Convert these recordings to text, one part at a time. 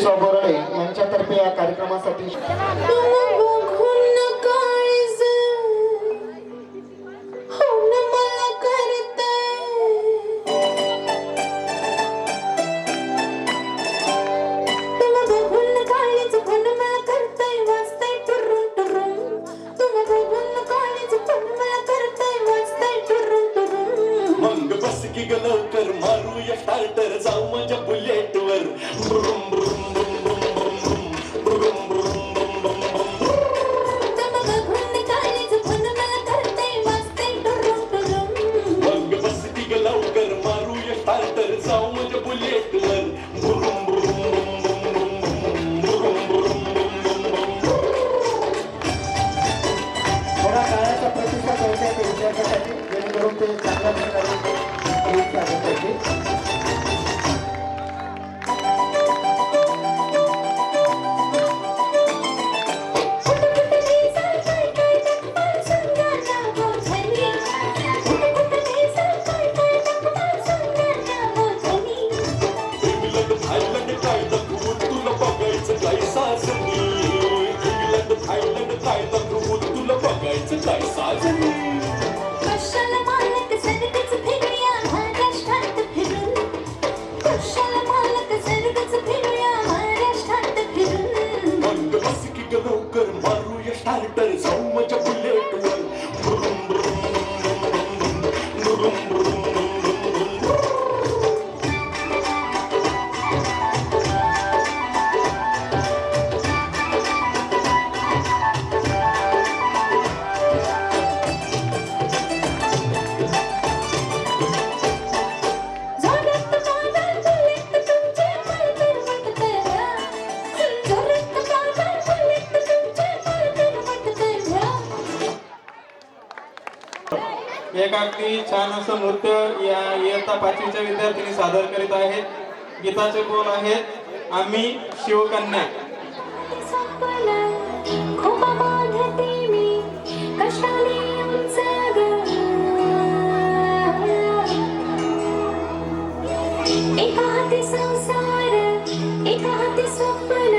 शिरीषा बोराडे यांच्यातर्फे या कार्यक्रमासाठी लवकर मारूया स्टार्टर जाऊ माझ्या बुलेट वर मग बस की ग लवकर मारूया स्टार्टर जाऊ माझ्या बुलेट वर थोडा काळाचा प्रतिसाद द्यायचा आहे विद्यार्थ्यांसाठी जेणेकरून ते चांगल्या प्रकारे एक अगदी छान असं नृत्य या इयत्ता 5वीच्या विद्यार्थिनी सादर करीत आहेत। गीताचे बोल आहेत आम्ही शिवकन्या। एका हाती संसार एका हाती स्वप्न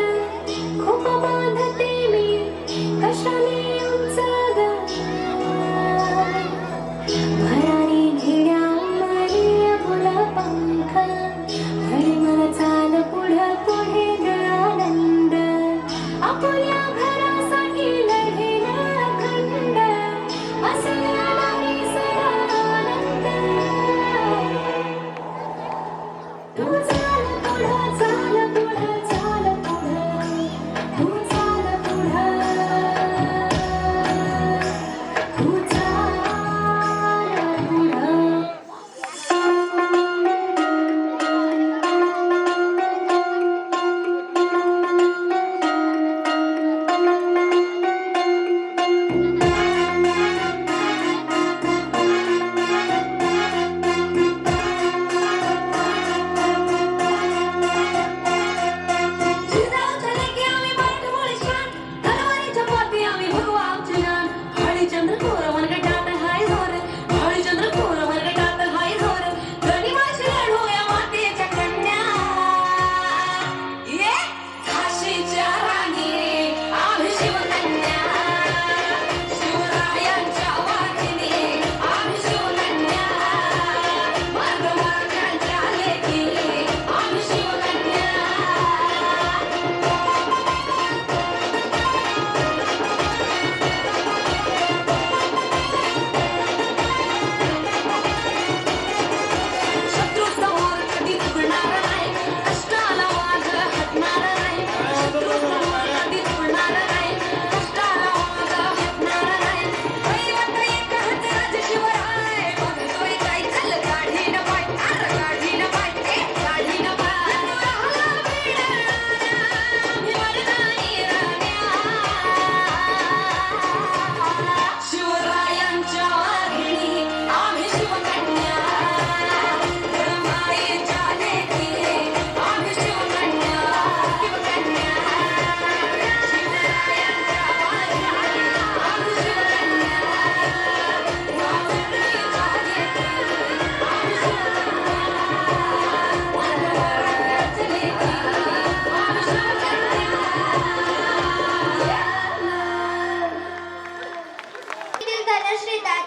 खूप बांधते मी कशाने उंच ग भरारी घेड्या मारिया फुला पंख हरी मला चाल पुढे पुढे ग आनंद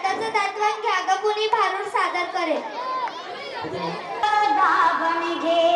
जाताचं दातवण घ्या ग कुणी भारूड सादर करेल. दाभण घे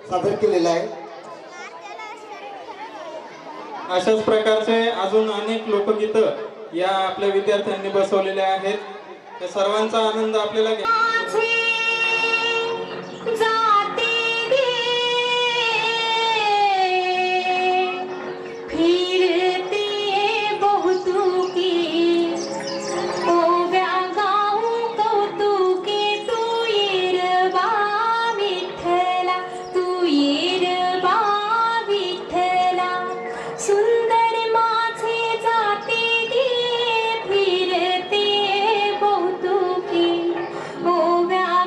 सादर केलेला आहे. अशाच प्रकारचे अजून अनेक लोकगीतं या आपल्या विद्यार्थ्यांनी बसवलेले आहेत. त्या सर्वांचा आनंद आपल्याला घ्या. फिरते बहुतुकी ओ व्या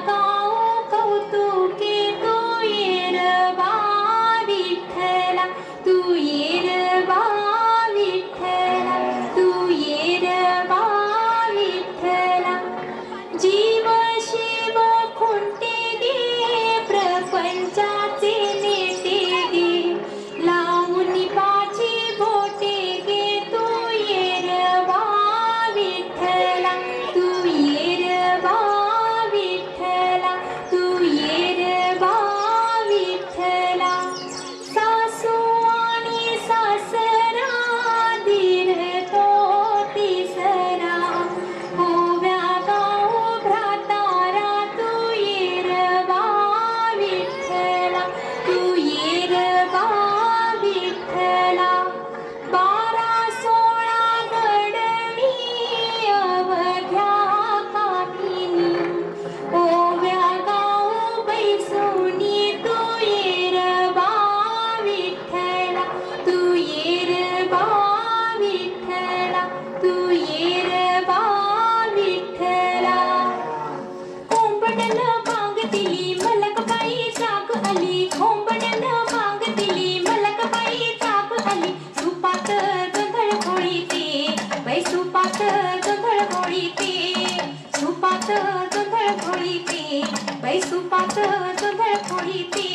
गोंधळ फोडीते बाई सुपात गोंधळ फोडीते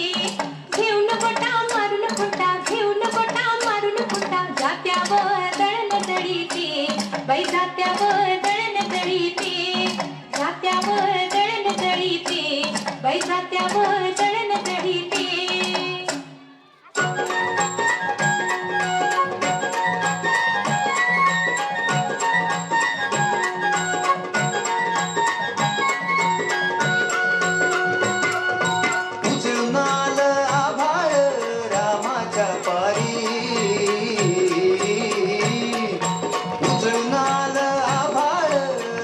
घेऊन गोटा मारून खोटा घेऊन गोटा मारून खोटा जात्यावर दळण दळीते बाई जात्यावर दळण दळीते जात्यावर दळण दळीते बाई जात्यावर दळण दळीते उजळून आभाळ रामाच्या पारी उजळून आभाळ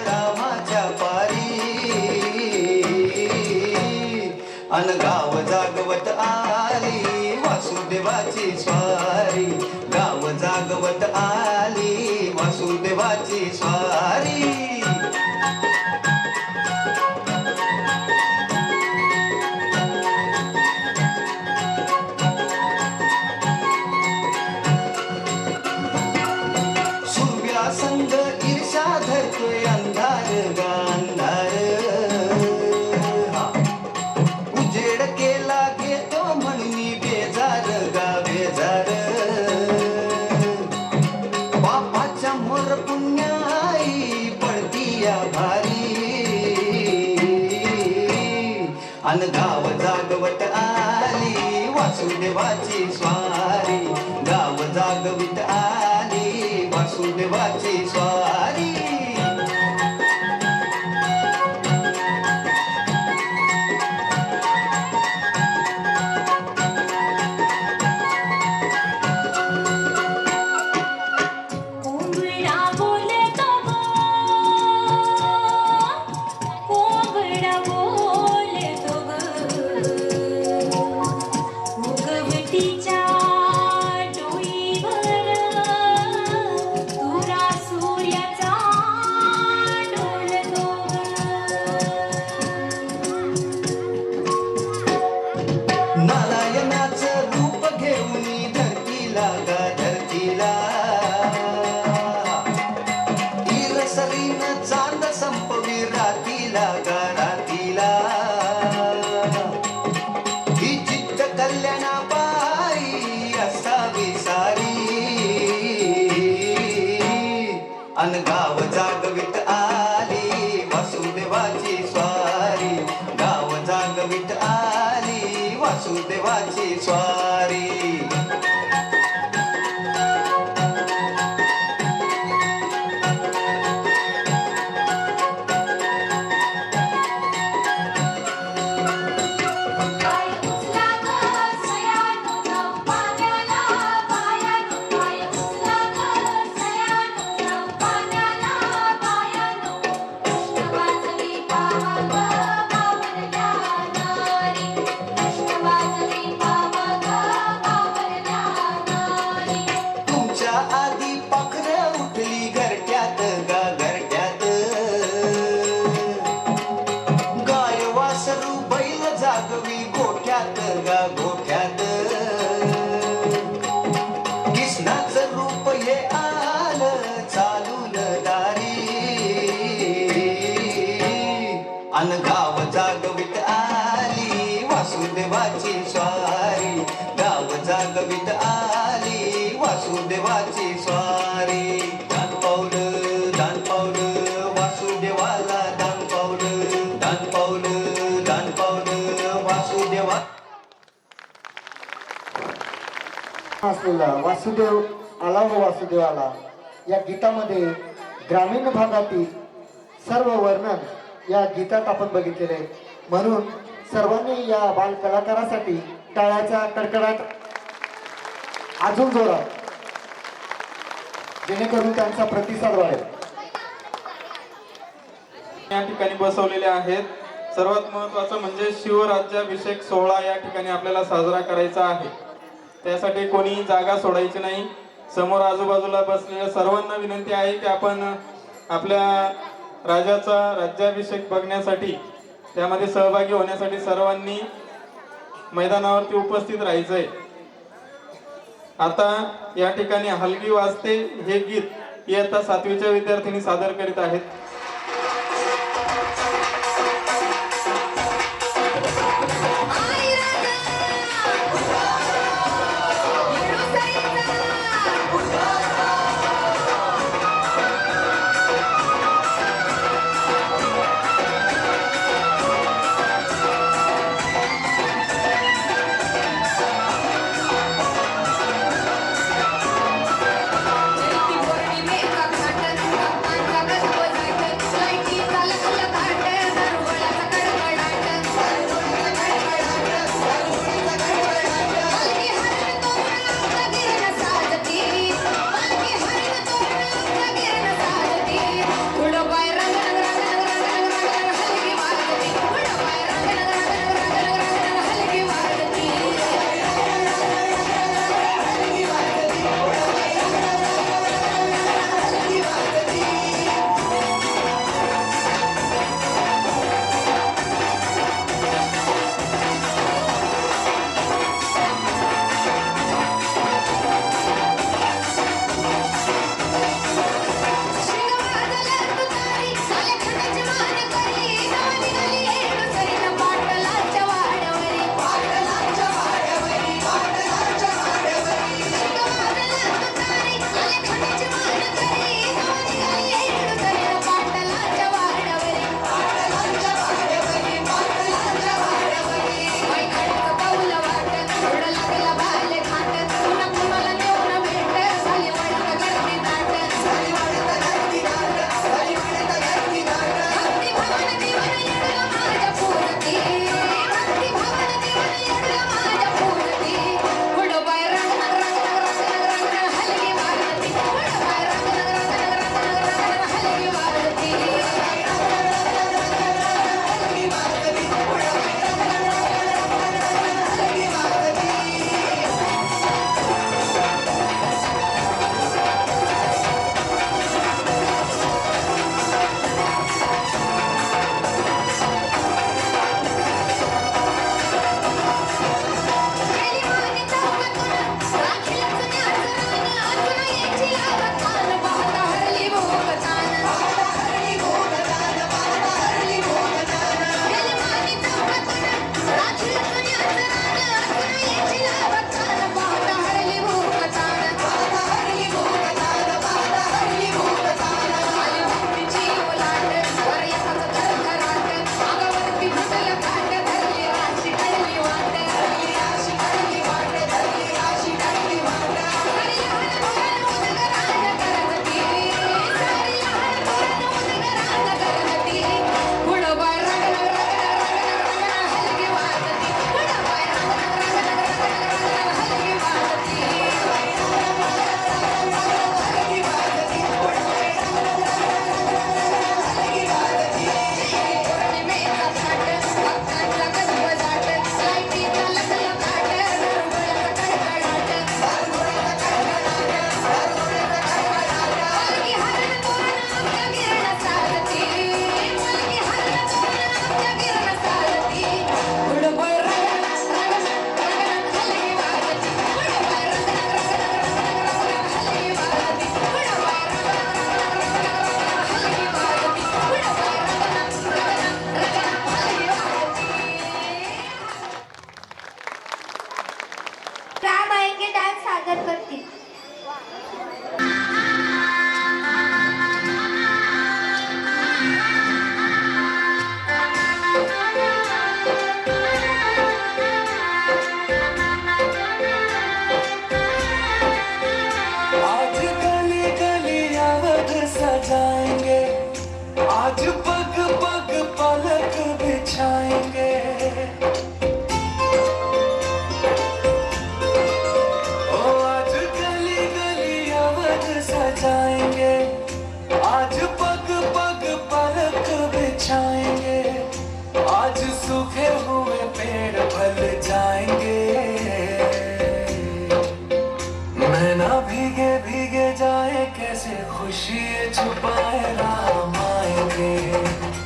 रामाच्या पारी अन गाव जागवत आली वासुदेवाची स्वारी गाव जागवत आली वासुदेवाची स्वारी संग ईर्षा धरतोय अंधार गांधार उजेड केला घेतो म्हणून बेजार गा बेजार बापाच्या मोर पुण्याई पडती या भारी अन गाव जागवत आली वासुदेवाची स्वारी गाव जागवित आली वासुदेवाची स्वारी कोंबडा बोलतो कोंबडा बोलतो उगवतीच्या डोईवर तुरा सूर्याचा डोलतो नारायणाचं रूप घेऊन धरतीला गा धरतीला ईरसरीन चांद संपवी रातीला गा रातीला ही चित्त कल्याणाबाई असावी सारी अन गाव जागवित आली वासुदेवाची स्वारी गाव जागवित आली वासुदेवाची स्वारी पाय उचला ग सयानो जाऊ पाण्याला पायानो पाय उचला ग सयानो जाऊ पाण्याला पायानो कृष्ण वाजवी पावा ग बावरल्या नारी कृष्ण वाजवी पावा ग बावरल्या नारी तुमच्या आधी पाखरं उठली घरट्यात गा घरट्यात गाय वासरू बैल जागवी गोठ्यात गा गोठ्यात कृष्णाचं रूप हे आलं चालून दारी अन गाव जागवित आली वासुदेवाची स्वारी गाव जागवित आली वासुदेवाची स्वारी दान पावलं वासुदेवाला दान पावलं वासुदेवा असलेला वासुदेव आला व वासुदेव आला या गीतामध्ये ग्रामीण भागातील सर्व वर्णन या गीतात आपण बघितलेले आहे. म्हणून सर्वांनी या बाल कलाकारासाठी टाळ्याचा कडकडाट अजून जोरात जेणेकरून त्यांचा प्रतिसाद वाढेल. या ठिकाणी बसवलेले आहेत. सर्वात महत्त्वाचं म्हणजे शिवराज्याभिषेक सोहळा या ठिकाणी आपल्याला साजरा करायचा आहे. त्यासाठी कोणी जागा सोडायची नाही. समोर आजूबाजूला बसलेल्या सर्वांना विनंती आहे की आपण आपल्या राजाचा राज्याभिषेक बघण्यासाठी त्यामध्ये सहभागी होण्यासाठी सर्वांनी मैदानावरती उपस्थित राहायचंय. आता या ठिकाणी हलगी वाजते हे गीत इयत्ता 7वीच्या विद्यार्थिनी सादर करीत आहेत. पाए राम आएंगे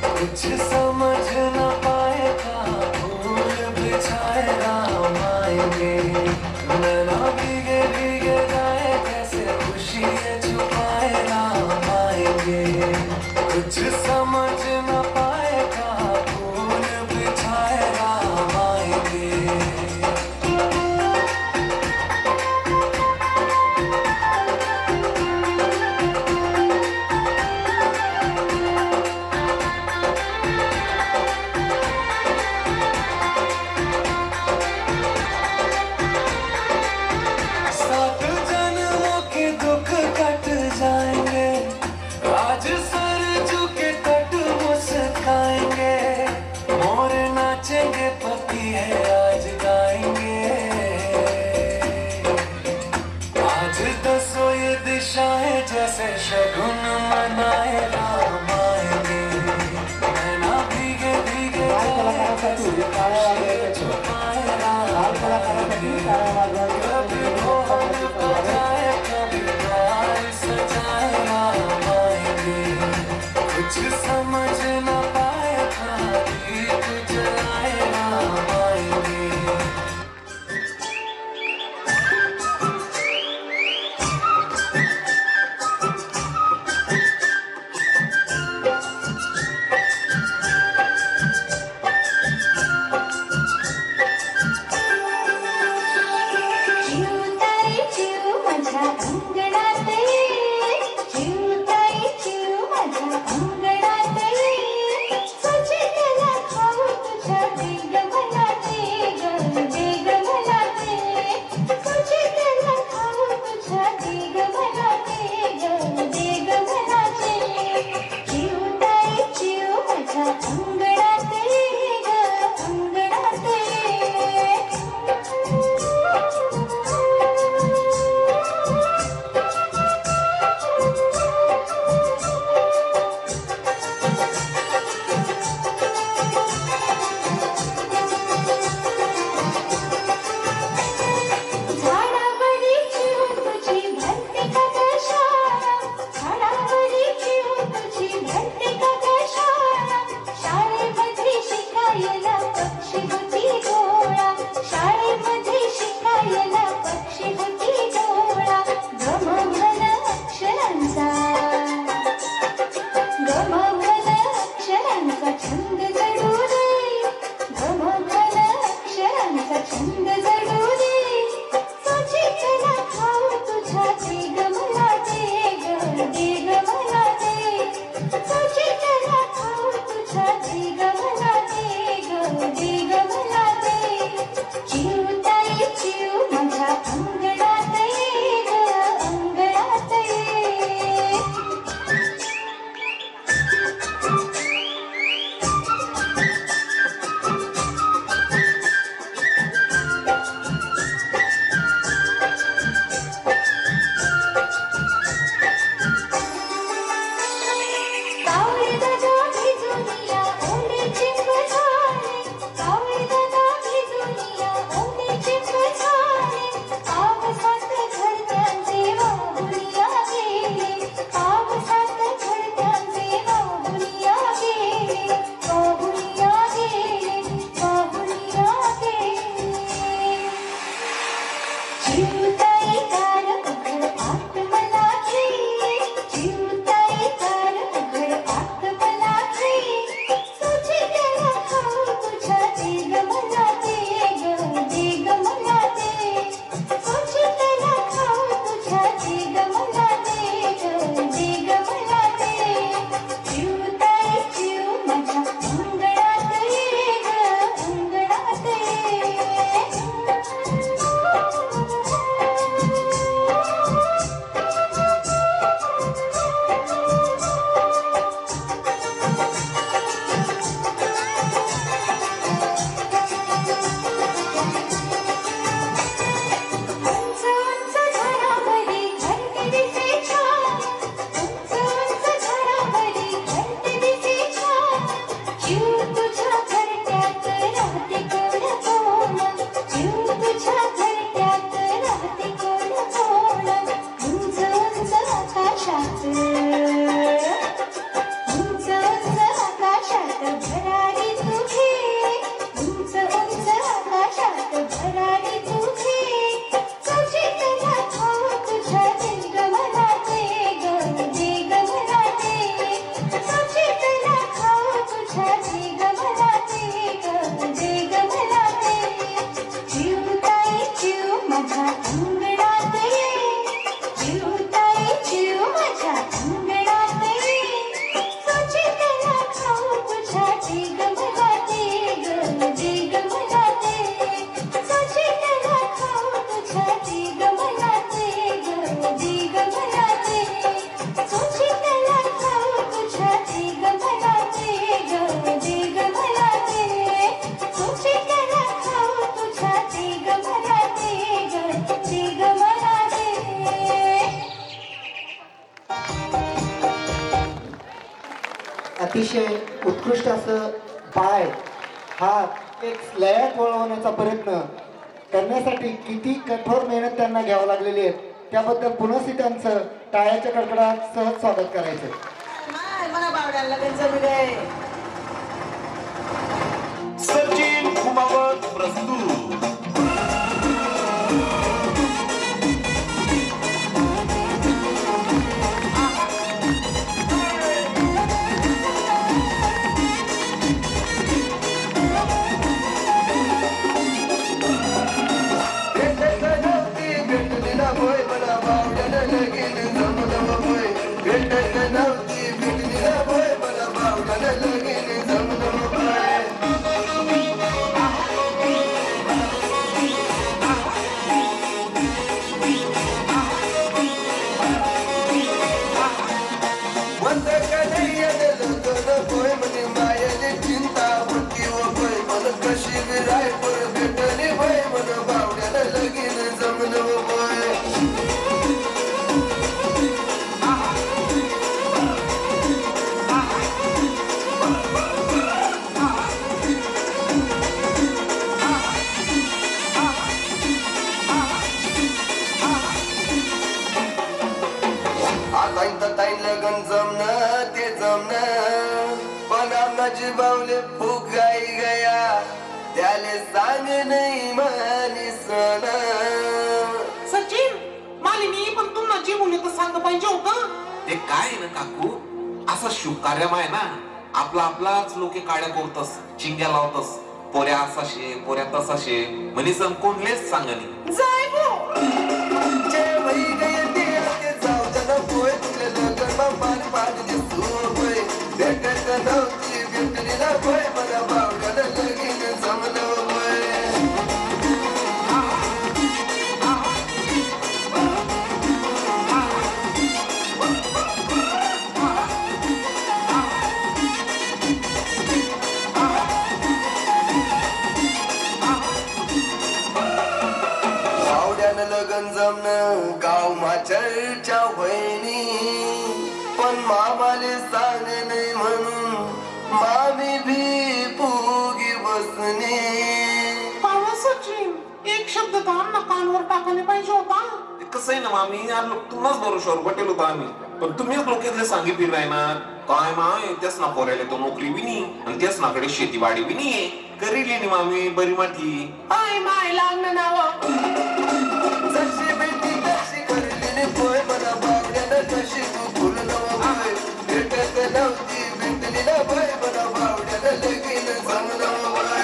कुछ समझ न पाएगा फूल बिछाए राम आएंगे नैना भीगे भीगे जाए कैसे खुशी छुपाए राम आएंगे कुछ समझ न पाएगा फूल बिछाए राम आएंगे सात जन्मों के दुख कट जाएंगे आज सर झुके तट मुस्काएंगे मोर नाचेंगे पति है आज गाएंगे आज दसों ये दिशाएं जैसे शगुन मनाए राम आएंगे नैना भीगे भीगे कलाकारासाठी टाळ्या वाजवायच्या छुपाए लाल राम कलाकारासाठी टाळ्या वाजवायच्या कभी मोहन बजाए कभी द्वार सजाए राम आएंगे कुछ समझ न पाए दीप जलाए राम आएंगे चिवताई चिव माझ्या अंगणात ये चिवताई चिव माझ्या अंगणात ये सुचितेला खाऊ तुझ्या देग मला देग मला दे सुचितेला खाऊ तुझ्या देग मला देग मला दे चिवताई चिव माझ्या अंगणात ये ग अंगणात ये झाडावरी चिव तुझी भरते का ग शाळा झाडावरी चिव तुझी भरते का ग शाळा शाळेमध्ये शिकायला पक्षी होती डोळा शाळेमध्ये शिकायला पक्षी होती डोळा गमभन अक्षरांचा गमभन अक्षरांचा छंद जडू दे गमभन अक्षरांचा छंद जडू दे सुचितेला खाऊ तुझ्या देग मला देग मला दे सुचितेला खाऊ तुझ्या देग मला देग मला दे चिवताई चिव माझ्या अंगणात ये ग अंगणात ये दे ग मला ते चिवताई चिव माझ्या अंगणात ये चिवताई चिव माझ्या अंगणात ये सुचितेला खाऊ तुझ्या दे ग मला ते ग दे ग मला ते सुचितेला खाऊ तुझ्या दे ग मला ते ग दे ग मला ते सुचितेला खाऊ तुझ्या दे ग मला ते ग दे ग मला ते सुचितेला खाऊ तुझ्या दे ग मला ते ग दे ग मला ते अतिशय उत्कृष्ट असं पाय हात एक लयात वळवण्याचा प्रयत्न करण्यासाठी किती कठोर मेहनत त्यांना घ्यावं लागलेली आहे त्याबद्दल पुनःही त्यांचं टाळ्याच्या कडकडात सहज स्वागत करायचं. मला बावड्याला जमीन आहे. सचिन कुमावत प्रस्तुत भेटलेला होय मला बावड्याला लगीन जमलं होय भेटत नव्हती भेटलेला होय मला बावड्याला लगीन जमलं होय बंद कन्हैयाला लगन होय म्हणे मायाने चिंता होती होय मन कशी विराय पर भेटली होय मला बावड्याला लगीन जमलं होय आता इथं ताई लगन जमणं ते जमणं पण आमनाची बावले फुग गाई गया त्याले सांग नाही मानी सण सचिन मालिनी पण तू माझी मुली तर सांग पाहिजे होतं. ते काय आहे ना काकू असा शुभकार्यम आहे ना आपलाच लोके काड्या करतस चिंग्या लावतस पोऱ्या असा शे पोऱ्या तसा शे म्हणे सण कोणलेच सांगणी जाय भो. जय वही गय ते जाऊ जन पोय तुले लगन मान पाडली सोय भेटत नव्हती भेटली ना पोय मला बावड्याला लगीन जमलं होय बावड्यानं लगन जमणं गाव माचलच्या वहिनी पण मामाले सांग नाही म्हणून मामी भी पुगी बसनी पावा सचिन एक शब्द तर आम्हाला कानवर टाकायला पाहिजे होता. ते कसं आहे ना मामी तुम्हाच भरोशावर पटेल होता आम्ही पण तुम्हीच लोकांना सांगितली नाही ना काय माय त्याच ना पोऱ्याला तो नोकरी बी नाही आणि त्याच नाकडे शेतीवाडी बी नाही करीली नी मामी बरी माठी आय माय लागणं नाव जशी भेटी तशी करली नी पोय मला बावड्यानं कशी तू फुललं होय भेटत नव्हती भेटली ना पोय मला बावड्यानं लगीन जमलं होय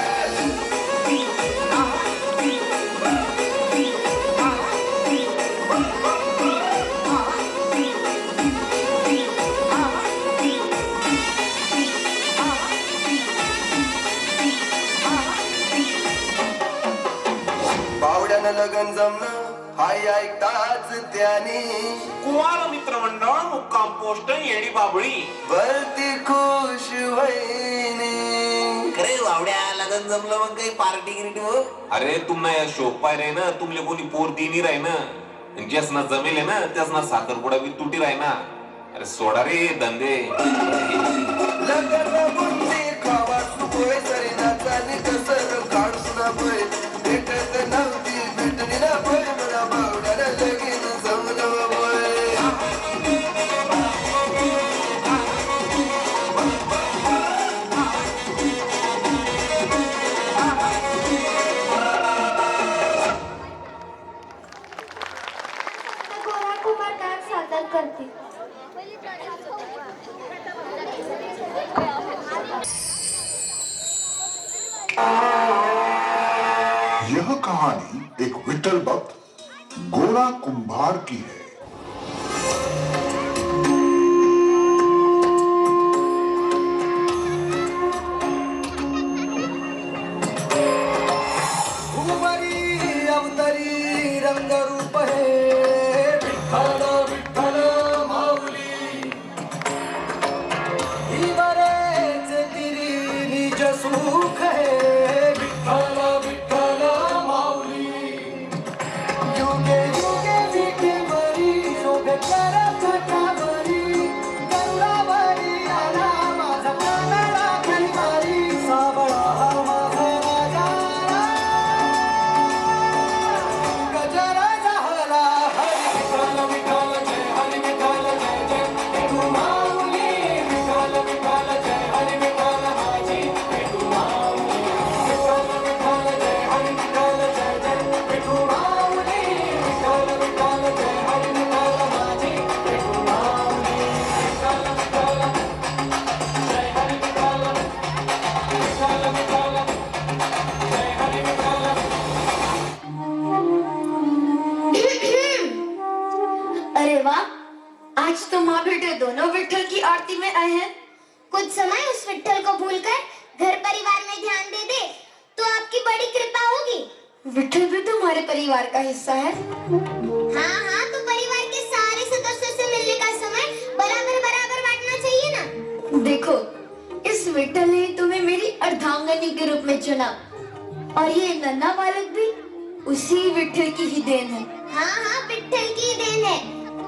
बावड्यानं लगन जमणं हाय ऐकताच त्यानी कुवार मित्रमंडळ मुक्काम पोस्ट येडी बाबळी भरती खुश वहिनी अरे वावड्या लगन जमलं मग काही पार्टी गिरटी हो अरे तुम्हाला या शोक पाय रे ना तुमले कोणी पोर दिनी राही ना ज्यास ना जमेले ना त्यास ना साखरपुडा बी तुटी राही ना अरे सोडा रे धंदे लगन बुंदी खावा सुपोय सरी नाचानी कसर काढ सुना पोय भेटत नव्हती भेटली ना पोय मला बावड्याला लगीन जमलं पोय गोरा कुमार नाच सादर करते. यह कहानी एक विठल भक्त गोरा कुंभार की है। उमरी अवतरी रंगरूप है विठ्ठल विठ्ठल माऊली ही बरेच तिरी निज सुख है विठ्ठल विठ्ठल माऊली युगे युगे विठ्ठलवरी शोभे कर छटावरी करुणावरी आला माझा प्राणाला खंडारी साबळा माझा राजा गजरा झाला हरी विठ्ठल विठ्ठल जय हरी विठ्ठल जय जय विठू माऊली विठ्ठल विठ्ठल जय हरी विठ्ठल माझी विठू माऊली विठ्ठल विठ्ठल जय हरी विठ्ठल जय जय विठू माऊली विठ्ठल विठ्ठल जय हरी विठ्ठल माझी विठू माऊली विठ्ठल विठ्ठल जय हरी विठ्ठल विठ्ठल विठ्ठल जय हरी विठ्ठल अरे वाह, आज तो माँ बेटे दोनों विठ्ठल की आरती में आए हैं। कुछ समय उस विठ्ठल को भूलकर घर परिवार में ध्यान दे दे तो आपकी बड़ी कृपा होगी। विठ्ठल भी तुम्हारे परिवार का हिस्सा है। हाँ हाँ, तो परिवार के सारे सदस्यों से मिलने का समय बराबर बराबर बांटना चाहिए ना। देखो, इस विठ्ठल ने तुम्हें मेरी अर्धांगनी के रूप में चुना और ये नन्हा बालक भी उसी विठ्ठल की ही देन है। हाँ हाँ, विठ्ठल की देन है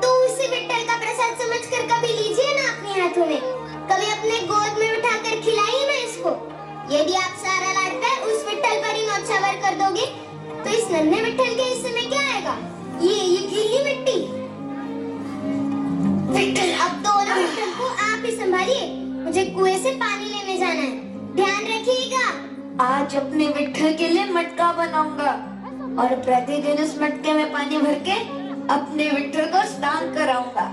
तो उसी विठ्ठल का प्रसाद समझकर कभी लीजिए ना अपने हाथों में, कभी अपने गोद में उठाकर खिलाइए ना इसको। यदि आप सारा लाड कर उस विठ्ठल पर ही न्योछावर कर दोगे तो इस नन्हे विठ्ठल के हिस्से में क्या आएगा? ये गीली मिट्टी। विठ्ठल, अब दोनों विठ्ठल को आप ही संभालिए, मुझे कुएं से पानी लेने जाना है, ध्यान रखिएगा। आज अपने विठ्ठल के लिए मटका बनाऊंगा और प्रतिदिन उस मटके में पानी भर के अपने विठ्ठल को स्नान कराऊंगा।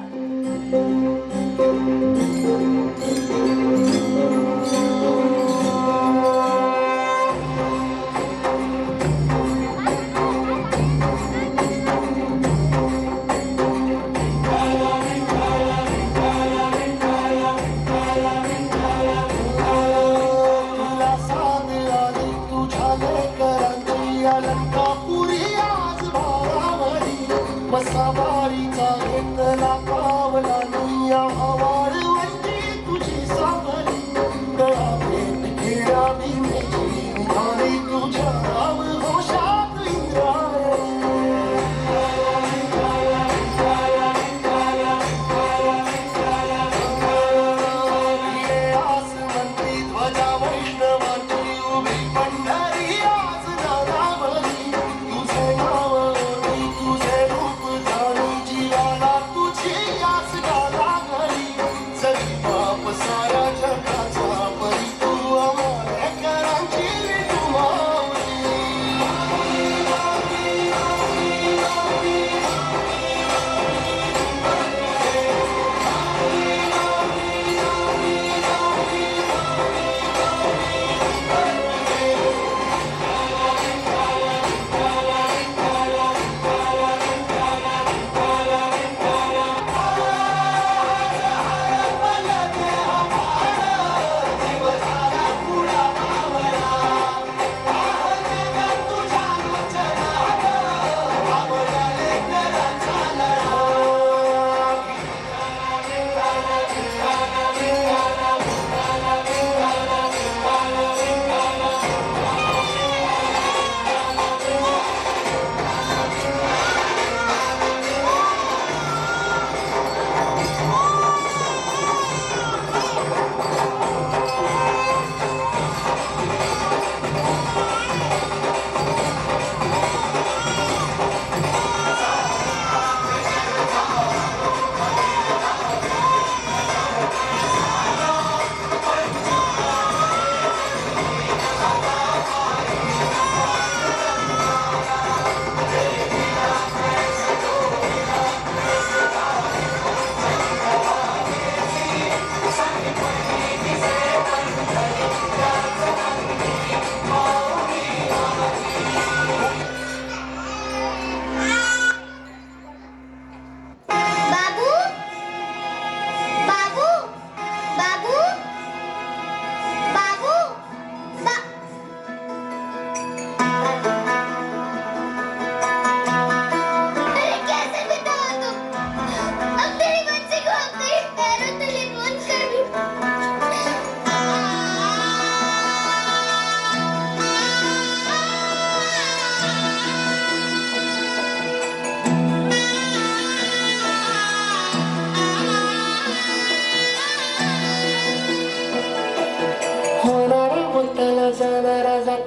तुला साथ आली तुझ्या लेकरांची अलंकापुरी आज भारावरी बसावारीचा घेतला पावला निया आवाळ वंचित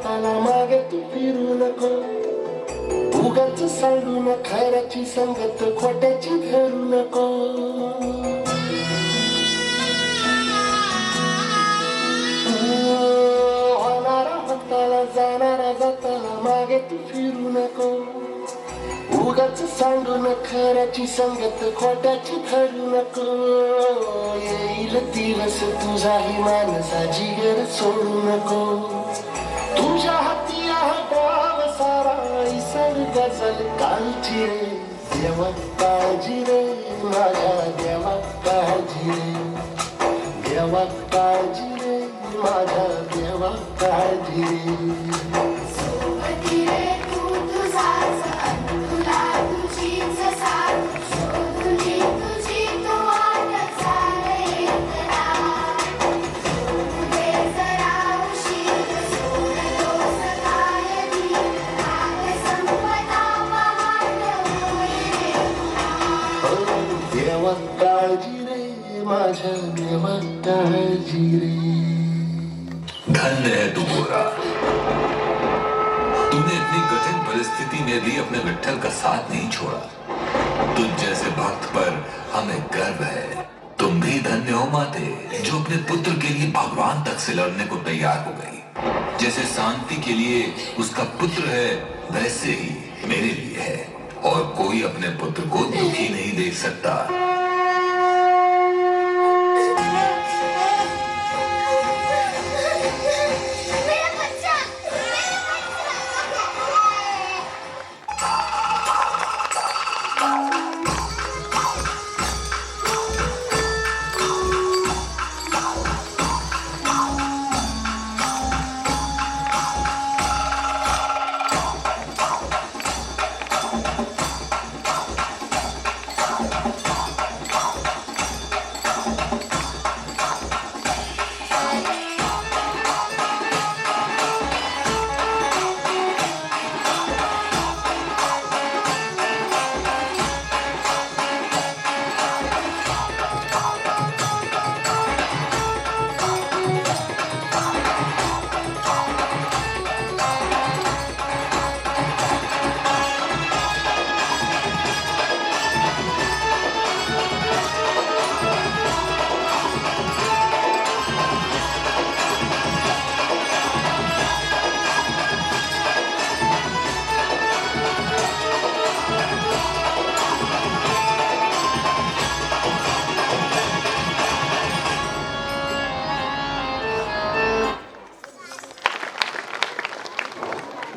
हाताला मागे तू फिरू नको उगाच सांडून खऱ्याची संगत खोट्याची धरू नको होणारा हाताला जाणारा जाताना मागे तू फिरू नको उगाच सांडून खऱ्याची संगत खोट्याची धरू नको येईल दिवस तुझाही माणसाची गर सोडू नको तुझ्या हाती आहे डाव सारा इसर गजल कालची रे देवा काळजी रे माझ्या देवा काळजी रे देवा काळजी रे माझ्या देवा काळजी रे सोबती रे तू तुझाच तुला तुझीच साथ शोधुनी तुझी तू वाट चाले सोडू दे जरा उशीर सोडतोस कायमी आग संपदा पहाट होईल देवा काळजी रे माझ्या देवा काळजी रे धन्य है तू गोरा, तूने इतनी कठिन परिस्थिति में भी अपने विठ्ठल का साथ नहीं छोड़ा। तुझ जैसे भक्त पर हमें गर्व है। तुम भी धन्य हो माते जो अपने पुत्र के लिए भगवान तक से लड़ने को तैयार हो गई। जैसे शांति के लिए उसका पुत्र है वैसे ही मेरे लिए है और कोई अपने पुत्र को दुखी नहीं देख सकता। मेरा बच्चा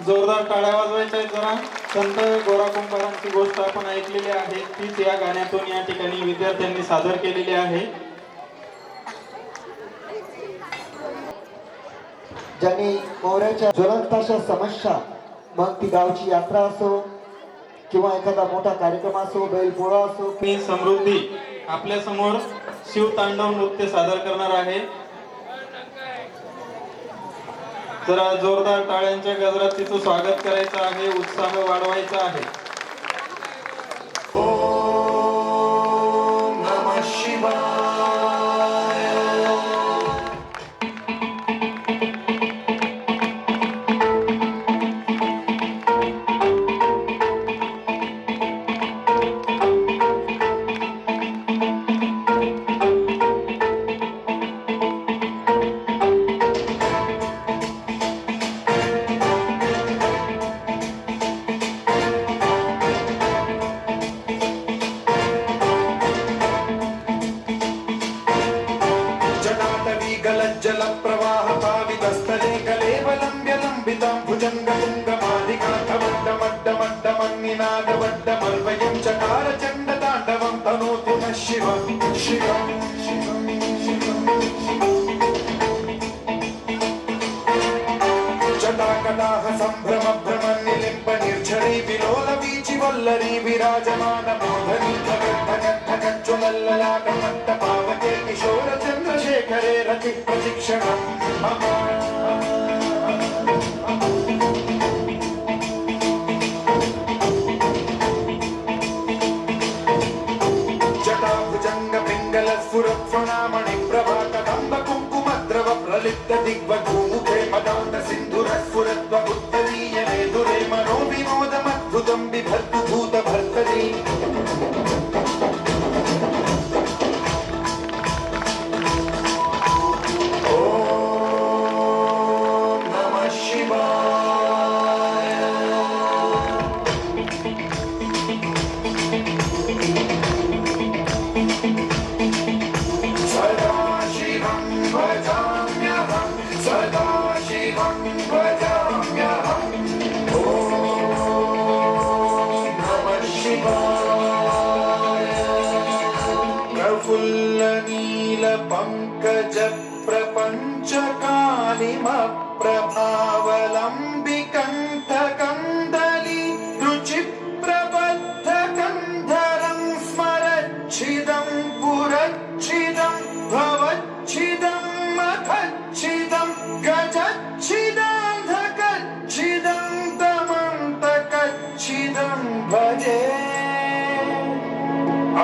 जोरदार टाळ्या वाजवायच्या आहेत जरा. संत गोरा कुंभारांची गोष्ट आपण ऐकलेली आहे, तीच या गाण्यातून या ठिकाणी विद्यार्थ्यांनी सादर केलेली आहे. ज्यांनी मोऱ्याच्या ज्वलंत अशा समस्या, मग ती गावची यात्रा असो किंवा एखादा मोठा कार्यक्रम असो, बैलपोळा असो, मी समृद्धी आपल्या समोर शिवतांडव नृत्य सादर करणार आहे. जरा जोरदार टाळ्यांच्या गजरात तिचं स्वागत करायचं आहे, उत्साह वाढवायचा आहे. ओम नमः शिवाय संभ्रम भ्रम निलिंप निर्झरी विलोल वीचि वल्लरी विराजमान मोधनी ज्वलल्ललाट मट्ट पावके किशोर चंद्रशेखरे रति प्रशिक्षणम् जटाभुजंग पिंगल स्फुरत्वनामणि प्रभा कदंब कुंकुमद्रव प्रलिप्त दिग्वधूमुखे मदान्त सिंधुर स्फुरत् शिवं भजाम्यहम् ॐ नमः शिवाय प्रफुल्लनीलपङ्कज प्रपञ्चकालिमप्रभावलम्बिकण्ठकन्दली रुचिप्रबद्धकन्धरं स्मरच्छिदं पुरच्छिदं भवच्छिदं मखच्छिदं गजच्छिदान्धकच्छिदं तमन्तकच्छिदं भजे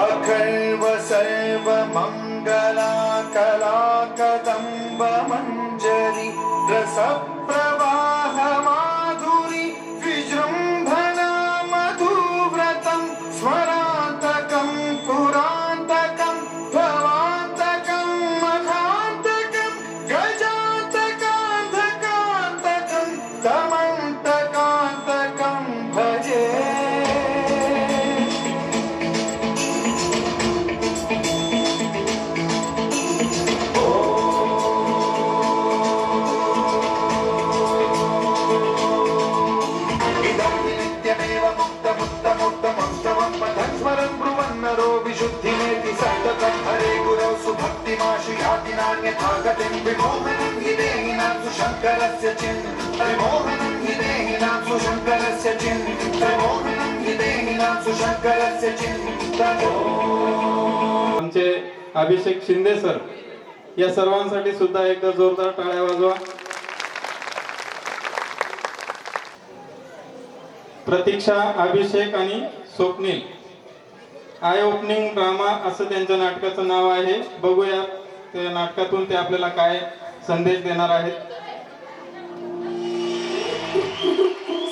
अखर्व सर्वमङ्गला कलाकदम्ब मञ्जरी रसप्रवाह माधुरी विजृम्भणा मधुव्रतं स्मरान्तकं पुरान्तकं भवान्तकं मखान्तकं गजान्तकान्धकान्तकं तमन्तकान्तकं भजे नित्यमेव मुक्तमुत्तमुत्तमुत्तमं पठन् स्मरन् ब्रुवन्नरो विशुद्धिमेति सन्ततं हरे गुरौ सुभक्तिमाशु याति नान्यथा गतिं विमोहनं हि देहिनां सुशङ्करस्य विमोहनं हि देहिनां सुशङ्करस्य विमोहनं हि देहिनां सुशङ्करस्य चिन्तनो आमचे अभिषेक शिंदे सर या सर्वांसाठी सुद्धा एकदा जोरदार टाळ्या वाजवा. प्रतीक्षा, अभिषेक आणि स्वप्नील आय ओपनिंग ड्रामा असं त्यांच्या नाटकाचं नाव आहे. बघूया त्या नाटकातून ते आपल्याला काय संदेश देणार आहेत.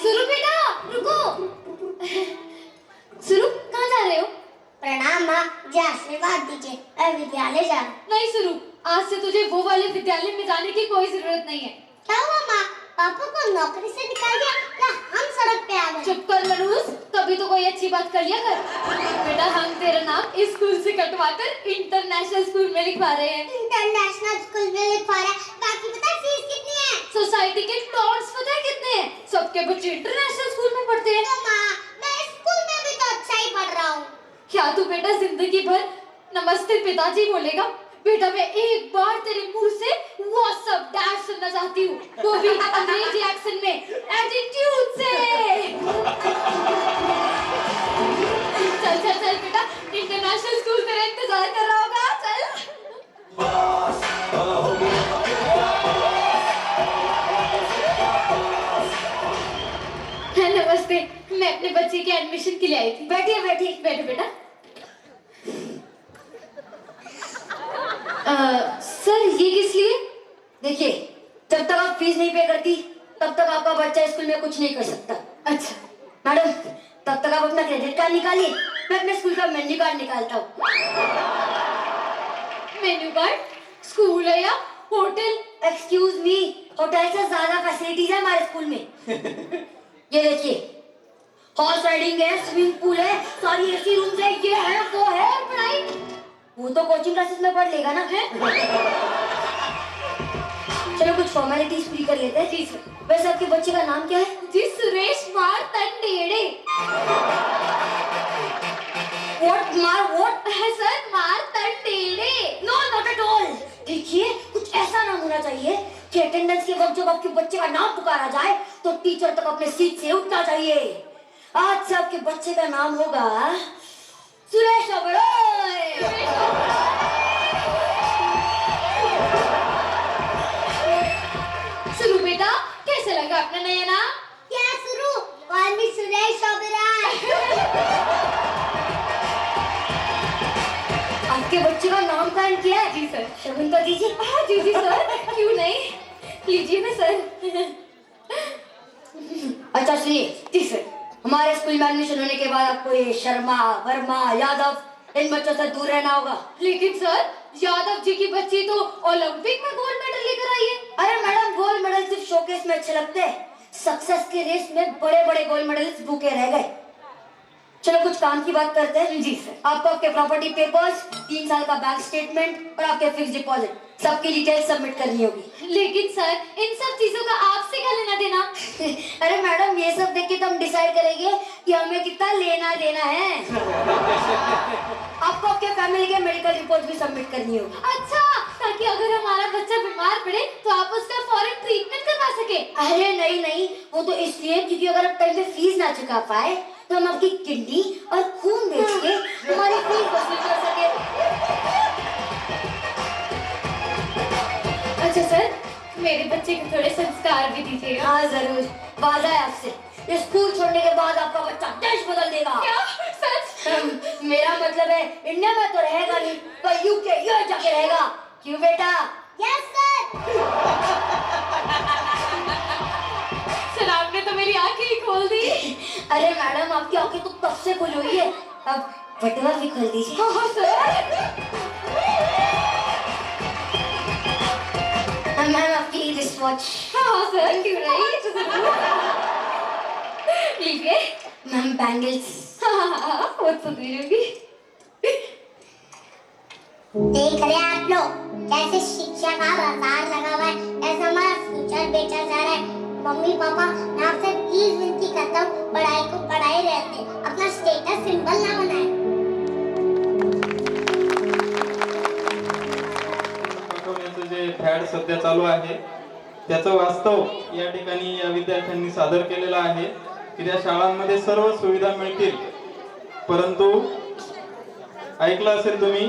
सुरू बेटा रुको. सुरू कहाँ जा रहे हो? प्रणाम माँ, मुझे आशीर्वाद दीजिए, मैं विद्यालय जा रहा हूँ. नहीं सुरू, आज से तुझे वो वाले विद्यालय में जाने की कोई जरूरत नहीं है. क्या हुआ माँ? पापा को नौकरी से निकाल दिया या हम सड़क पे आ गए? चुप कर मनूस, कभी तो कोई अच्छी बात कर लिया कर. बेटा हम तेरा नाम इस स्कूल से कटवाकर इंटरनेशनल स्कूल में लिखवा रहे हैं. इंटरनेशनल स्कूल में लिखवा रहे हैं. बाकी पता है फीस कितनी है? सोसाइटी के टॉन्ट्स पता है कितने हैं? सबके बच्चे इंटरनेशनल स्कूल में पढ़ते हैं. तो माँ, मैं इस स्कूल में भी तो अच्छा ही पढ़ रहा हूँ. क्या तू बेटा जिंदगी भर नमस्ते पिताजी बोलेगा? बेटा मैं एक बार तेरे मुंह से व्हाट्सअप डैड सुनना चाहती हूँ, वो भी अंग्रेजी एक्सेंट में, एटीट्यूड से. चल चल चल बेटा, इंटरनेशनल स्कूल तेरा इंतजार कर रहा होगा. चल. नमस्ते, मैं अपने बच्चे के एडमिशन के लिए आई थी. बैठिए बैठिए बैठो बेटा. सर ये किस लिए? देखिए, जब तक आप फीस नहीं पे करती तब तक आपका बच्चा स्कूल में कुछ नहीं कर सकता. अच्छा मैडम, तब तक आप अपना क्रेडिट कार्ड निकालिए, मैं अपने स्कूल का मेन्यू कार्ड निकालता हूँ. Menu card? स्कूल है या होटल? एक्सक्यूज मी, होटल से ज्यादा फैसिलिटीज है हमारे स्कूल में. ये देखिए, हॉर्स राइडिंग है, स्विमिंग पूल है, सारी एसी रूम्स है, ये है वो है. और पढ़ाई? वो तो कोचिंग क्लासेस में पढ़ लेगा ना. है चलो कुछ फॉर्मेलिटीज पूरी कर लेते हैं. जी सर. वैसे आपके बच्चे का नाम क्या है? जी सुरेश मार्तंडेड़े. व्हाट है sir, Martandede. No not at all. देखिए, कुछ ऐसा नाम होना चाहिए कि अटेंडेंस के वक्त जब आपके बच्चे का नाम पुकारा जाए तो टीचर तक अपने सीट से उठना चाहिए. आज से आपके बच्चे का नाम होगा सुरेश ओबेरॉय. सुरू बेटा, कैसे लगा अपना नया नाम? क्या शुरू? कॉल मी सुरेश ओबेरॉय. आपके बच्चे का नाम कायम किया है? जी सर. शगुन कर दीजिए. हाँ जी जी सर, क्यों नहीं, लीजिए ना सर. अच्छा सुनिए, जी सर. हमारे स्कूल में एडमिशन होने के बाद आपको ये शर्मा, वर्मा, यादव इन बच्चों से दूर रहना होगा. लेकिन सर, यादव जी की बच्ची तो ओलंपिक में गोल्ड मेडल लेकर आई है. अरे मैडम, गोल्ड मेडल सिर्फ शोकेस में अच्छे लगते हैं. सक्सेस की रेस में बड़े बड़े गोल्ड मेडलिस्ट भूखे रह गए. चलो कुछ काम की बात करते हैं. जी सर. आपको आपके प्रॉपर्टी पेपर्स, 3 साल का बैंक स्टेटमेंट और आपके फिक्स डिपॉजिट सबकी डिटेल सबमिट करनी होगी. लेकिन सर, इन सब चीजों का कि हमें कितना लेना देना है। आपको आपके फैमिली के मेडिकल रिपोर्ट भी सबमिट करनी होगी। अच्छा, ताकि अगर हमारा बच्चा बीमार पड़े तो आप उसका फौरन ट्रीटमेंट करवा सके। अरे नहीं नहीं, वो तो इसलिए क्योंकि अगर आप टाइम पे फीस ना चुका पाए तो हम आपकी किडनी और खून बेच के हमारी फीस वसूल कर सके। अच्छा सर, मेरे बच्चे को थोड़े संस्कार भी दीजिएगा। हाँ जरूर, वादा है आपसे, ये स्कूल छोड़ने के बाद आपका बच्चा देश बदल देगा। क्या सच? मेरा मतलब है इंडिया में तो रहेगा नहीं, पर यूके यूएस जाके रहेगा। क्यों बेटा? Yes sir. सर आपने तो मेरी आंखें ही खोल दी। अरे मैडम, आपकी आंखें तो तब से खुली हुई है, अब बटवा भी खोल दीजिए। हाँ सर। मैम आपकी रिस्ट वॉच। हाँ सर, क्यों नहीं, लीजिए। Ma'am bangles. हाँ, वो तो दे दूंगी। देख रहे हैं आप लोग कैसे शिक्षा का बाजार लगा हुआ है, ऐसा हमारा फ्यूचर बेचा जा रहा है। मम्मी पापा, मैं आपसे प्लीज विनती करता हूँ, पढ़ाई को पढ़ाई रहने दें, अपना स्टेटस सिंबल ना बनाए। पाठवण्याचं जे फॅड सध्या चालू आहे त्याचं वास्तव या ठिकाणी या विद्यार्थ्यांनी सादर केलेलं आहे की त्या शाळांमध्ये सर्व सुविधा मिळतील, परंतु ऐकलं असेल तुम्ही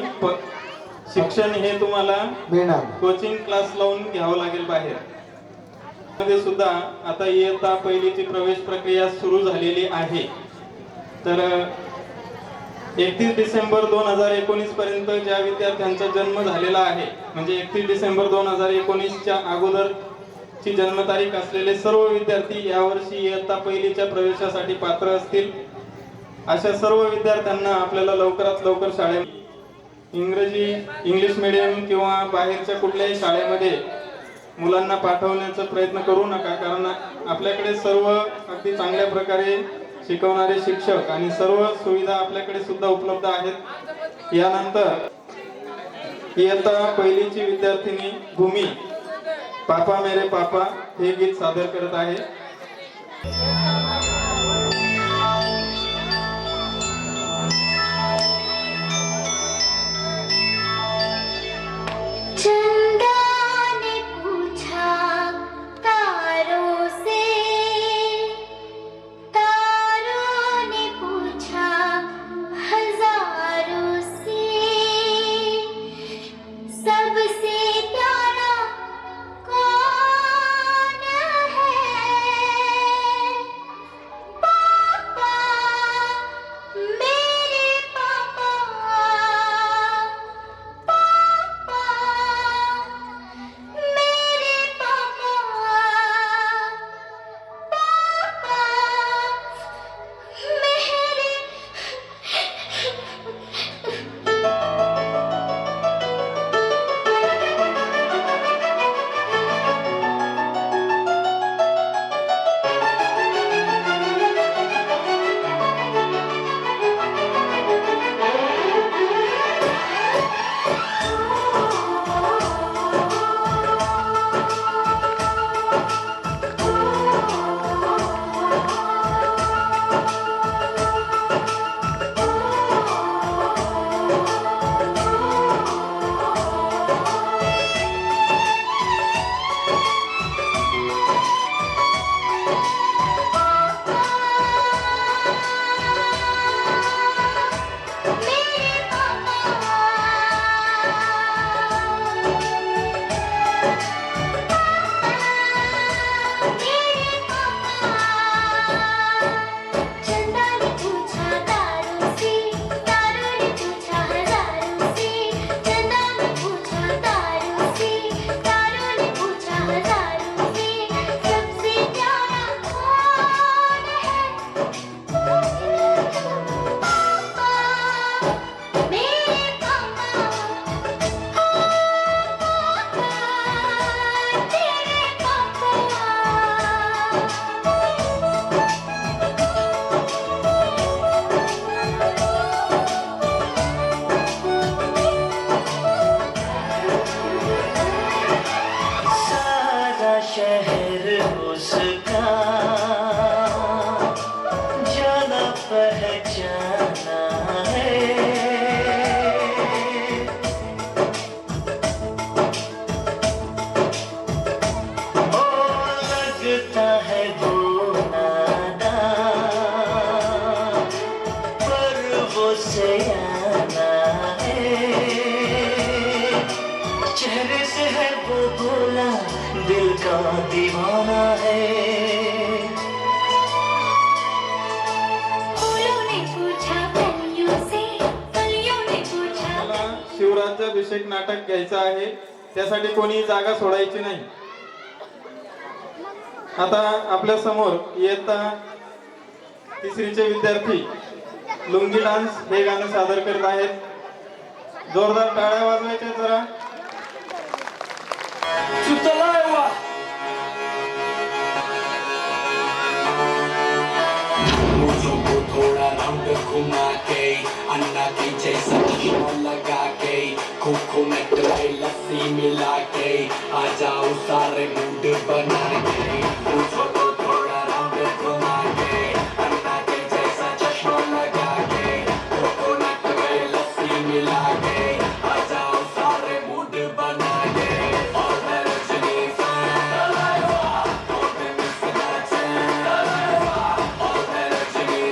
शिक्षण हे तुम्हाला मिळणार कोचिंग क्लास लावून घ्यावं लागेल बाहेर. मध्ये सुद्धा आता इयत्ता पहिलीची प्रवेश प्रक्रिया सुरू झालेली आहे. तर 31 डिसेंबर 2019 पर्यंत ज्या विद्यार्थ्यांचा जन्म झालेला आहे, म्हणजे 31 डिसेंबर 2019च्या अगोदरची जन्मतारीख असलेले सर्व विद्यार्थी यावर्षी इयत्ता पहिलीच्या प्रवेशासाठी पात्र असतील. अशा सर्व विद्यार्थ्यांना आपल्याला लवकरात लवकर शाळेत इंग्लिश मीडियम किंवा बाहेरच्या कुठल्याही शाळेमध्ये मुलांना पाठवण्याचा प्रयत्न करू नका, कारण आपल्याकडे सर्व अगदी चांगल्या प्रकारे शिकवणारे शिक्षक आणि सर्व सुविधा आपल्याकडे सुद्धा उपलब्ध आहेत. यानंतर इयत्ता पहिलीची विद्यार्थिनी भूमी पापा मेरे पापा हे गीत सादर करत आहे. चंदा ने पूछा तारों से, तारों ने पूछा हजारों से, सबसे प्यारा कौन है? पापा, मेरे पापा, पापा, मेरे पापा, पापा, मेरे। चंदा ने पूछा तारों से, तारों ने पूछा हजारों से, चंदा ने पूछा तारों से, तारों ने पूछा हजारों से, सबसे प्यारा कौन है? पापा, मेरे पापा, पापा, तेरे पापा। सारा शहर उसका जाना राज्याभिषेक नाटक घ्यायचं आहे, त्यासाठी कोणी जागा सोडायची नाही. आता आपल्या समोर इयत्ता तिसरीचे विद्यार्थी लुंगी डान्स हे गाणं सादर करत आहेत. जोरदार टाळ्या वाजवायच्या जरा. थोड़ा राउंड घुमा के अन्ना के जैसा चश्मा लगा के कोकोनट में लस्सी मिला के आ जाओ सारे मूड बना के मुझको तो थोड़ा राउंड घुमा के अन्ना के जैसा चश्मा लगा के कोकोनट में लस्सी मिला के आ जाओ सारे मूड बना के और मैं रजनी फैन और मैं मिस्टर चैन और मैं रजनी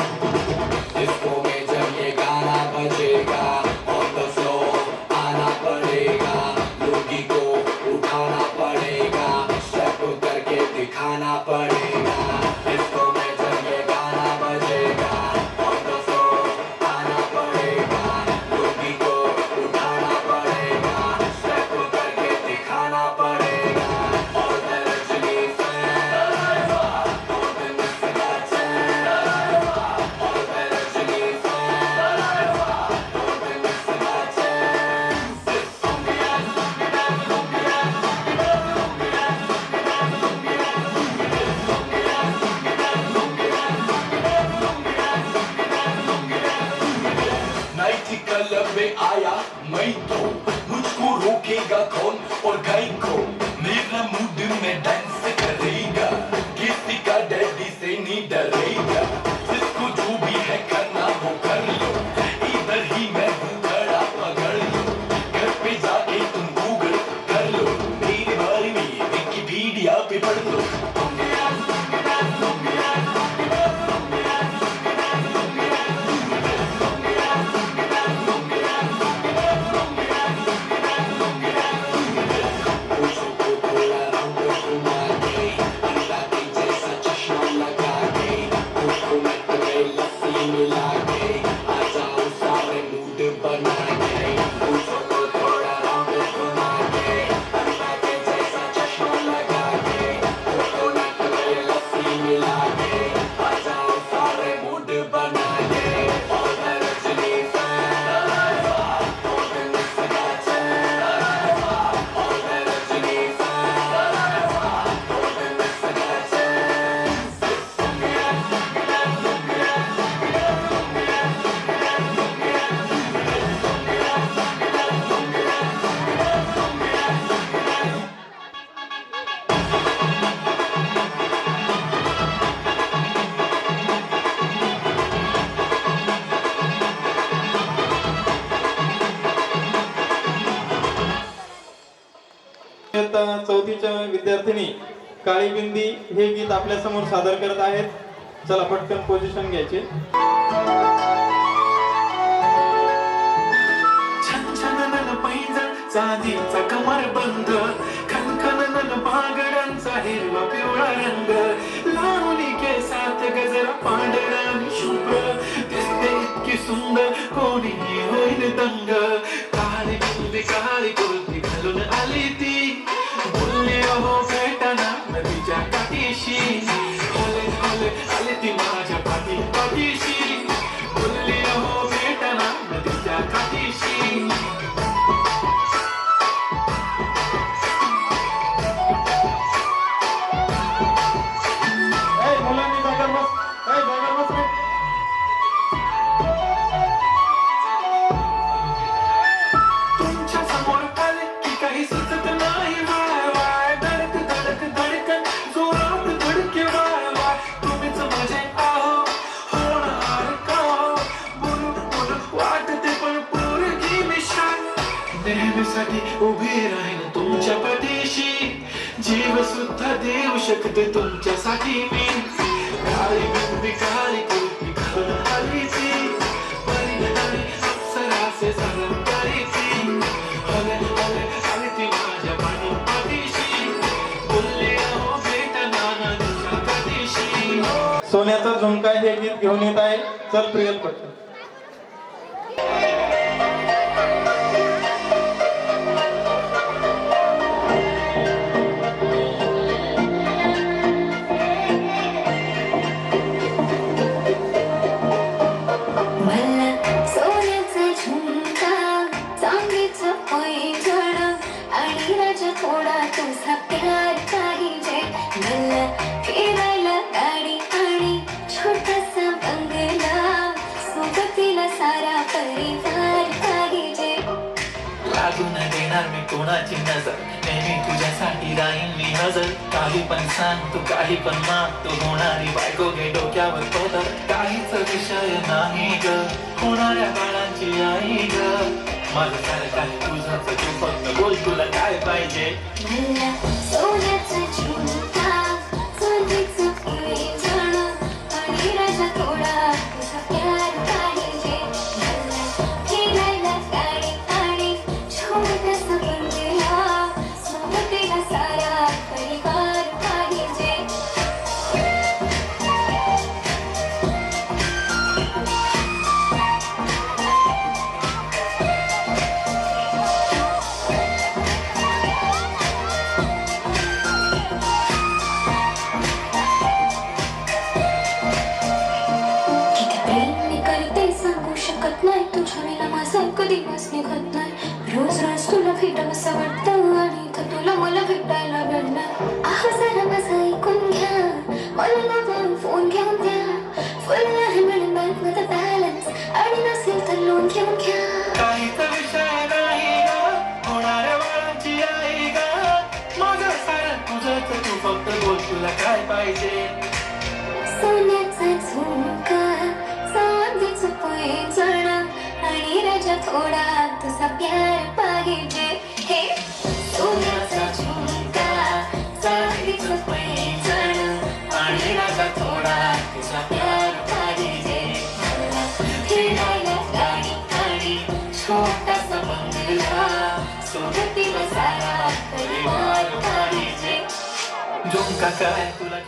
डिस्को में जब ये गाना बजेगा ऑन द फ्लोर आना पड़ेगा लुंगी को उठाना पड़ेगा स्टेप करके दिखाना पड़ेगा डिस्को में जब ये गाना बजेगा ऑन द फ्लोर आना पड़ेगा लुंगी को उठाना पड़ेगा स्टेप करके दिखाना पड़ेगा और मैं रजनी फैन और मैं मिस्टर चैन और मैं रजनी फैन और मैं मिस्टर चैन नाइट क्लब में आया मैं तो मुझको रोकेगा कौन और गाय को मेरा मूड में डांस करेगा किसी का डैडी से नहीं डरेगा जिसको जो भी है करना वो कर लो इधर ही मैं हूँ खड़ा पकड़ लो घर पे जाके तुम गूगल कर लो मेरे बारे में विकिपीडिया पे पढ़ लो मुझको थोड़ा राउंड घुमा के अन्ना के जैसा चश्मा लगा के कोकोनट में लस्सी मिला के आ जाओ सारे मूड बना के मुझको थोड़ा राउंड घुमा के अन्ना के जैसा चश्मा लगा के कोकोनट में लस्सी मिला के आ जाओ सारे मूड बना के और मैं रजनी फैन और मैं मिस्टर चैन और मैं रजनी फैन और मैं मिस्टर चैन इयत्ता चौथीच्या विद्यार्थिनी काळी बिंदी हे गीत आपल्या समोर सादर करत आहेत. चला पटकन पोझिशन घ्यायचे. छनछनन पैंजण चांदीचा कमरबंद खनखनन बागडांचा हिरवा पिवळा रंग लावणी केसात गजरा पांढरा आणि शुभ्र दिसते इतकी सुंदर कोणीही होईल दंग काळी बिंदी काळी कुर्ती घालून आली ती बोलली अहो भेटाना नदीच्या काठीशी हले हले आली ती माझ्या पाठीशी बोलली अहो भेटाना नदीच्या काठीशी मुलांनी जागर बस. जागर बस रे. तुमच्या समोर आले की काही सुचत नाही वाय वाय धडक धडक धडकन जोरात धडके वाय वाय तुम्हीच माझे आहो होणार का हो बोलून बोलून वाटते पण पोरगी मी शाय नेहमीसाठी उभी राहीन तुमच्या पाठीशी जीव सुद्धा देऊ शकते तुमच्यासाठी मी काळी बिंदी काळी कुर्ती घालून आली ती परिणामी अप्सराचे सारं करीती सोन्याचा झुमका हे गीत घेऊन येत आहे. चल प्रियल पटकन. मला सोन्याचा झुमका चांदीचं पैंजण आणि राजा थोडा तुझा प्यार पाहिजे. मला फिरायला गाडी आणि छोटासा बंगला सोबतीला सारा परिवार पाहिजे. लागू न देणार मी कोणाची नजर नेहमी तुझ्यासाठी राहीन मी हजर. काही पण सांग तू काही पण माग तू होणारी बायको घे डोक्यावर पदर. काहीच विषय नाही ग होणाऱ्या बाळांची आई ग. माझं सारं काही तुझंच तू फक्त बोल तुला काय पाहिजे. मला सोन्याचा झुमका चांदीचं पैंजण आणि राजा थोडा तुझा प्यार पाहिजे. मला फिरायला गाडी आणि छोटासा बंगला सोबतीला सारा परिवार पाहिजे. किती प्रेम मी करते सांगू शकत नाही. तुझ्या वेळेला माझा कधी दिवस निघत नाही. रोज रोज तुला भेटावं असं वाटतं आणि इथं तुला मला भेटायला भेटणार. आह जरा माझं ऐकून घ्या मला नवीन फोन घेऊन द्या. फुल आहे मिळून बँकमध्ये बॅलन्स आणि नसेल तर लोन घेऊन घ्या. काहीच विषय नाही ग होणाऱ्या बाळांची आई ग. माझं सारं तुझंच तू फक्त बोल तुला काय पाहिजे. सोन्याचा झुमका चांदीचं पैंजण आणि राजा थोडा तुझा प्यार पाहिजे. हे सोन्याचा झुमका चांदीचं पैंजण आणि राजा थोडा तुझा प्यार पाहिजे. मला फिरायला गाडी आणि छोटासा बंगला सोबतीला सारा परिवार पाहिजे. झुमका काय तुला